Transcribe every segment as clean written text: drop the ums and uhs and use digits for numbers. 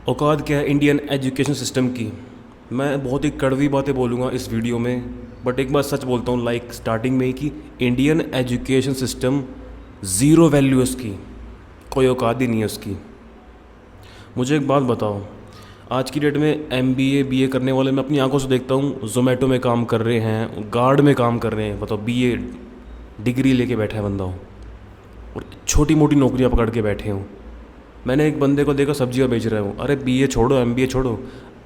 औकात क्या है इंडियन एजुकेशन सिस्टम की। मैं बहुत ही कड़वी बातें बोलूँगा इस वीडियो में, बट एक बात सच बोलता हूँ लाइक स्टार्टिंग में ही कि Indian education system zero value है उसकी, कोई औकात ही नहीं है उसकी। मुझे एक बात बताओ, आज की डेट में MBA BA करने वाले मैं अपनी आंखों से देखता हूँ जोमेटो में काम कर रहे हैं, गार्ड में काम कर रहे हैं। बताओ, BA डिग्री लेके बैठा है बंदा हो और छोटी मोटी नौकरियाँ पकड़ के बैठे हूँ। मैंने एक बंदे को देखा सब्जियां बेच रहा हूँ। अरे BA छोड़ो, MBA छोड़ो,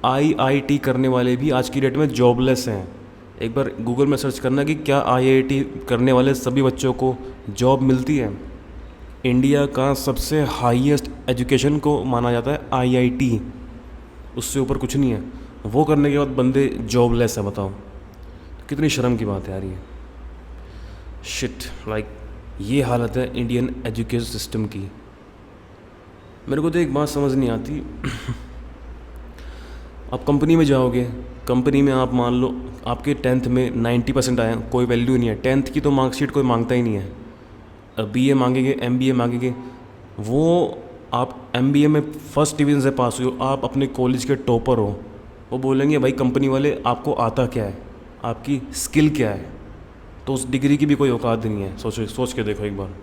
IIT करने वाले भी आज की डेट में जॉबलेस हैं। एक बार गूगल में सर्च करना कि क्या IIT करने वाले सभी बच्चों को जॉब मिलती है। इंडिया का सबसे हाईएस्ट एजुकेशन को माना जाता है IIT, उससे ऊपर कुछ नहीं है। वो करने के बाद बंदे जॉबलेस है। बताओ कितनी शर्म की बात है यार ये। शिट, लाइक ये हालत है इंडियन एजुकेशन सिस्टम की। मेरे को तो एक बात समझ नहीं आती। आप कंपनी में जाओगे, कंपनी में आप मान लो आपके 10th में 90% आए, कोई वैल्यू नहीं है। 10th की तो मार्कशीट कोई मांगता ही नहीं है। BA मांगेंगे, MBA मांगेंगे। वो आप MBA में फर्स्ट डिवीज़न से पास हुए हो, आप अपने कॉलेज के टॉपर हो, वो बोलेंगे भाई कंपनी वाले आपको आता क्या है, आपकी स्किल क्या है। तो उस डिग्री की भी कोई औकात नहीं है। सोच के देखो एक बार।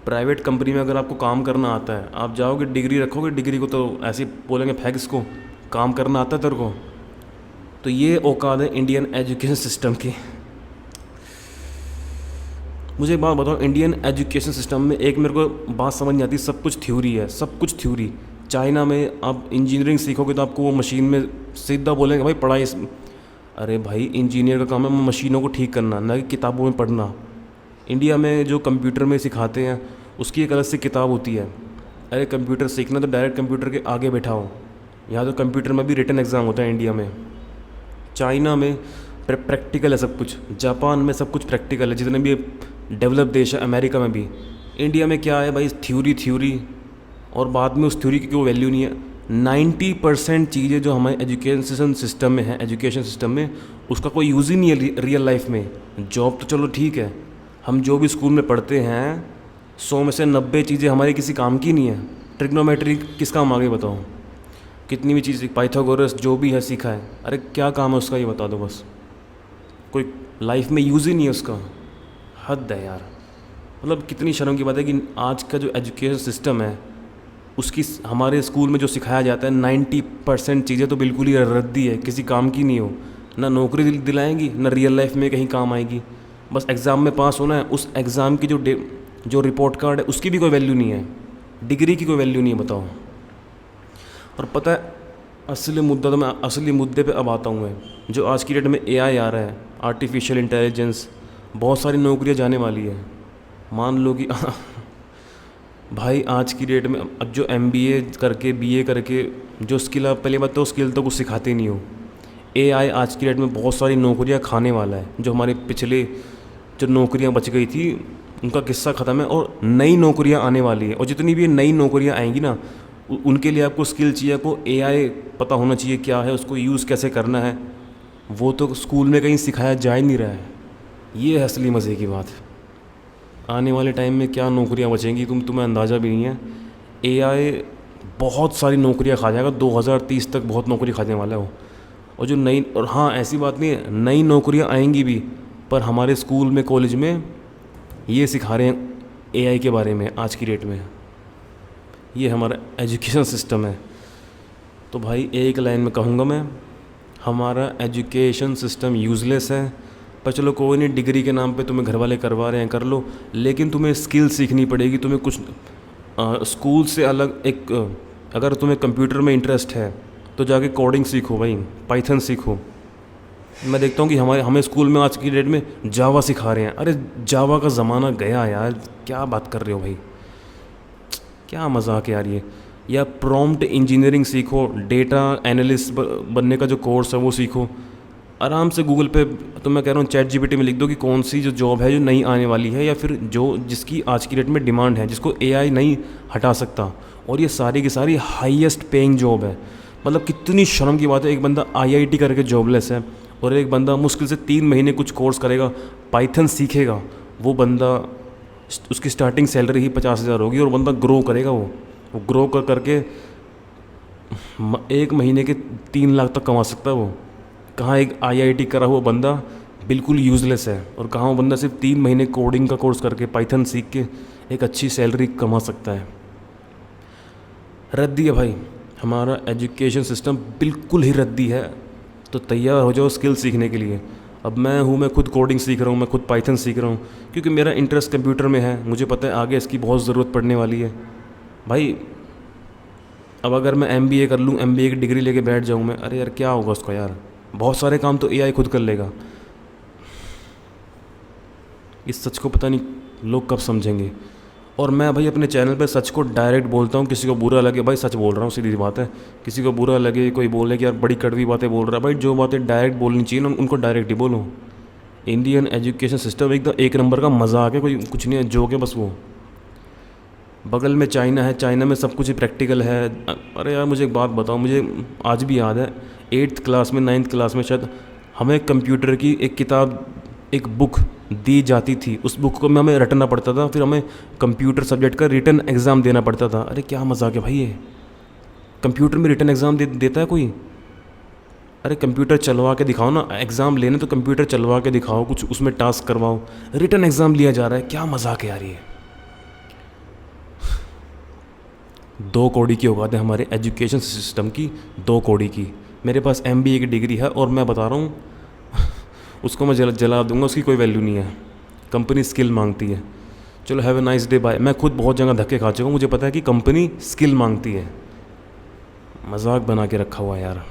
प्राइवेट कंपनी में अगर आपको काम करना आता है, आप जाओगे डिग्री रखोगे, डिग्री को तो ऐसे ही बोलेंगे फेंक इसको, काम करना आता है तेरे को। तो ये औकात है इंडियन एजुकेशन सिस्टम की। मुझे एक बात बताओ, इंडियन एजुकेशन सिस्टम में एक मेरे को बात समझ नहीं आती, सब कुछ थ्योरी है, सब कुछ थ्योरी। चाइना में आप इंजीनियरिंग सीखोगे तो आपको वो मशीन में सीधा बोलेंगे भाई पढ़ाई अरे भाई इंजीनियर का काम है मशीनों को ठीक करना, ना कि किताबों में पढ़ना। इंडिया में जो कंप्यूटर में सिखाते हैं उसकी एक अलग से किताब होती है। अरे कंप्यूटर सीखना तो डायरेक्ट कंप्यूटर के आगे बैठाओ। यहाँ तो कंप्यूटर में भी रिटन एग्ज़ाम होता है इंडिया में। चाइना में प्रैक्टिकल है सब कुछ, जापान में सब कुछ प्रैक्टिकल है, जितने भी डेवलप देश है, अमेरिका में भी। इंडिया में क्या है भाई, थ्योरी, और बाद में उस थ्योरी की कोई वैल्यू नहीं है। 90% चीज़ें जो हमारे एजुकेशन सिस्टम में है, एजुकेशन सिस्टम में, उसका कोई यूज़ ही नहीं है रियल लाइफ में। जॉब तो चलो ठीक है, हम जो भी स्कूल में पढ़ते हैं 100 में से 90 चीज़ें हमारी किसी काम की नहीं है। ट्रिग्नोमेट्री किस काम आ गई बताओ, कितनी भी चीज़, पाइथागोरस जो भी है सीखा है, अरे क्या काम है उसका ये बता दो बस। कोई लाइफ में यूज़ ही नहीं है उसका। हद है यार। मतलब कितनी शर्म की बात है कि आज का जो एजुकेशन सिस्टम है उसकी हमारे स्कूल में जो सिखाया जाता है 90% चीज़ें तो बिल्कुल ही रद्दी है, किसी काम की नहीं हो। ना नौकरी दिलाएंगी, ना रियल लाइफ में कहीं काम आएगी। बस एग्ज़ाम में पास होना है, उस एग्ज़ाम की जो रिपोर्ट कार्ड है उसकी भी कोई वैल्यू नहीं है, डिग्री की कोई वैल्यू नहीं है। बताओ। और पता है असली मुद्दा, तो मैं असली मुद्दे पे अब आता हूँ मैं, जो आज की डेट में AI आ रहा है, आर्टिफिशियल इंटेलिजेंस, बहुत सारी नौकरियाँ जाने वाली है। मान लो कि भाई आज की डेट में अब जो MBA करके BA करके जो स्किल, आप पहली बात तो स्किल तो कुछ सिखाते नहीं हो। AI आज की डेट में बहुत सारी नौकरियां खाने वाला है। जो हमारे पिछले जो नौकरियां बच गई थी उनका किस्सा ख़त्म है और नई नौकरियां आने वाली है। और जितनी भी नई नौकरियां आएंगी ना, उनके लिए आपको स्किल चाहिए, आपको AI पता होना चाहिए क्या है, उसको यूज़ कैसे करना है। वो तो स्कूल में कहीं सिखाया जा ही नहीं रहा है। ये है असली मज़े की बात। आने वाले टाइम में क्या नौकरियां बचेंगी तुम्हें अंदाज़ा भी नहीं है। AI बहुत सारी नौकरियां खा जाएगा, 2030 तक बहुत नौकरी खाने वाला है वो। और जो नई, और हाँ ऐसी बात नहीं है, नई नौकरियां आएंगी भी, पर हमारे स्कूल में कॉलेज में ये सिखा रहे हैं AI के बारे में आज की डेट में। ये हमारा एजुकेशन सिस्टम है। तो भाई एक लाइन में कहूँगा मैं, हमारा एजुकेशन सिस्टम यूज़लेस है। पर चलो कोई नहीं, डिग्री के नाम पे तुम्हें घर वाले करवा रहे हैं, कर लो, लेकिन तुम्हें स्किल सीखनी पड़ेगी। तुम्हें कुछ स्कूल से अलग एक, अगर तुम्हें कंप्यूटर में इंटरेस्ट है तो जाके कोडिंग सीखो भाई, पाइथन सीखो। मैं देखता हूँ कि हमें स्कूल में आज की डेट में जावा सिखा रहे हैं। अरे जावा का ज़माना गया यार, क्या बात कर रहे हो भाई, क्या मजाक है यार ये। या प्रॉम्प्ट इंजीनियरिंग सीखो, डेटा एनालिस्ट बनने का जो कोर्स है वो सीखो आराम से गूगल पे। तो मैं कह रहा हूँ ChatGPT में लिख दो कि कौन सी जो जॉब है जो नई आने वाली है, या फिर जो जिसकी आज की डेट में डिमांड है, जिसको AI नहीं हटा सकता। और ये सारी की सारी हाईएस्ट पेइंग जॉब है। मतलब कितनी शर्म की बात है, एक बंदा IIT करके जॉबलेस है और एक बंदा मुश्किल से 3 महीने कुछ कोर्स करेगा, पाइथन सीखेगा, वो बंदा, उसकी स्टार्टिंग सैलरी ही 50,000 होगी और बंदा ग्रो करेगा। वो ग्रो करके एक महीने के 3 लाख तक कमा सकता है वो। कहाँ एक आईआईटी करा हुआ बंदा बिल्कुल यूज़लेस है, और कहाँ वो बंदा सिर्फ 3 महीने कोडिंग का कोर्स करके पाइथन सीख के एक अच्छी सैलरी कमा सकता है। रद्दी है भाई, हमारा एजुकेशन सिस्टम बिल्कुल ही रद्दी है। तो तैयार हो जाओ स्किल सीखने के लिए। अब मैं खुद कोडिंग सीख रहा हूँ, मैं खुद पाइथन सीख रहा हूँ, क्योंकि मेरा इंटरेस्ट कंप्यूटर में है। मुझे पता है आगे इसकी बहुत ज़रूरत पड़ने वाली है भाई। अब अगर मैं एमबीए कर लूँ, एमबीए की डिग्री लेके बैठ जाऊँ मैं, अरे यार क्या होगा उसका यार, बहुत सारे काम तो एआई खुद कर लेगा। इस सच को पता नहीं लोग कब समझेंगे। और मैं भाई अपने चैनल पे सच को डायरेक्ट बोलता हूँ, किसी को बुरा लगे भाई सच बोल रहा हूँ, सीधी सी बात है। किसी को बुरा लगे, कोई बोले कि यार बड़ी कड़वी बातें बोल रहा है, भाई जो बातें डायरेक्ट बोलनी चाहिए ना उनको डायरेक्ट ही बोलो। इंडियन एजुकेशन सिस्टम एकदम एक नंबर का मजाक है, कोई कुछ नहीं है, जोक है बस वो। बगल में चाइना है, चाइना में सब कुछ ही प्रैक्टिकल है। अरे यार मुझे एक बात बताओ, मुझे आज भी याद है 8th क्लास में 9th क्लास में शायद हमें कंप्यूटर की एक किताब, एक बुक दी जाती थी। उस बुक को हमें रटना पड़ता था, फिर हमें कंप्यूटर सब्जेक्ट का रिटन एग्ज़ाम देना पड़ता था। अरे क्या मजाक है भाई ये, कंप्यूटर में रिटन एग्ज़ाम देता है कोई? अरे कंप्यूटर चलवा के दिखाओ ना, एग्ज़ाम लेने तो कंप्यूटर चलवा के दिखाओ, कुछ उसमें टास्क करवाओ। रिटन एग्ज़ाम लिया जा रहा है, क्या मजाक है यार ये। 2 कौड़ी की औकात है हमारे एजुकेशन सिस्टम की, 2 कौड़ी की। मेरे पास एमबीए की डिग्री है और मैं बता रहा हूँ उसको मैं जला दूंगा, उसकी कोई वैल्यू नहीं है। कंपनी स्किल मांगती है। चलो have a nice day bye. मैं खुद बहुत जगह धक्के खा चुका हूँ, मुझे पता है कि कंपनी स्किल मांगती है। मजाक बना के रखा हुआ है यार।